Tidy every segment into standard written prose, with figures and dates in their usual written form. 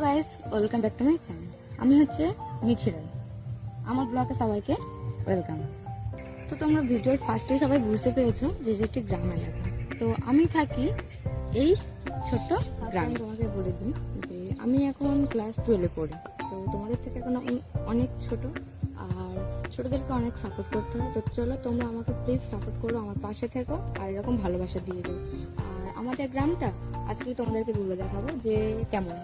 Guys, welcome back to my channel. আমি হচ্ছে মিঠি রায়। আমার ব্লগে সবাইকে ওয়েলকাম। তো তোমরা ভিডিওর ফার্স্টে সবাই বুঝতে পেরেছো যে এটি একটি গ্রাম এলাকা। তো আমি থাকি এই ছোট্ট গ্রামে। তোমাকে বলে দিই যে আমি এখন ক্লাস 12-এ পড়ি। তো তোমাদের থেকে এখন আমি অনেক ছোট, আর ছোটদেরকে অনেক সাপোর্ট করতে হয়। তো চলো তোমরা আমাকে প্লিজ সাপোর্ট করো, আমার পাশে থেকো, আর এরকম ভালোবাসা দিয়ে দিও। আর আমাদের গ্রামটা আজকে তোমাদেরকে ঘুরে দেখাবো যে কেমন।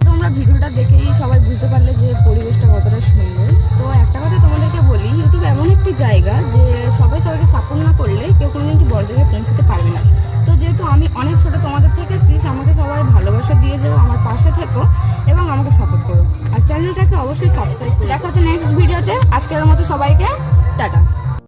তোমরা ভিডিওটা দেখেই সবাই বুঝতে পারলে যে পরিবেশটা কতটা সুন্দর। তো একটা কথা তোমাদেরকে বলি, ইউটিউব এমন একটি জায়গা যে সবাই সবাইকে সাপোর্ট না করলে কেউ কোনোদিন একটি বড় জায়গায় পৌঁছতে পারবে না। তো যেহেতু আমি অনেক ছোট তোমাদের থেকে, প্লিজ আমাকে সবাই ভালোবাসা দিয়ে যাও, আমার পাশে থেকো এবং আমাকে সাপোর্ট করো। আর চ্যানেলটাকে অবশ্যই সাবস্ক্রাইব করো। দেখা হচ্ছে নেক্সট ভিডিওতে। আজকের মতো সবাইকে টাটা।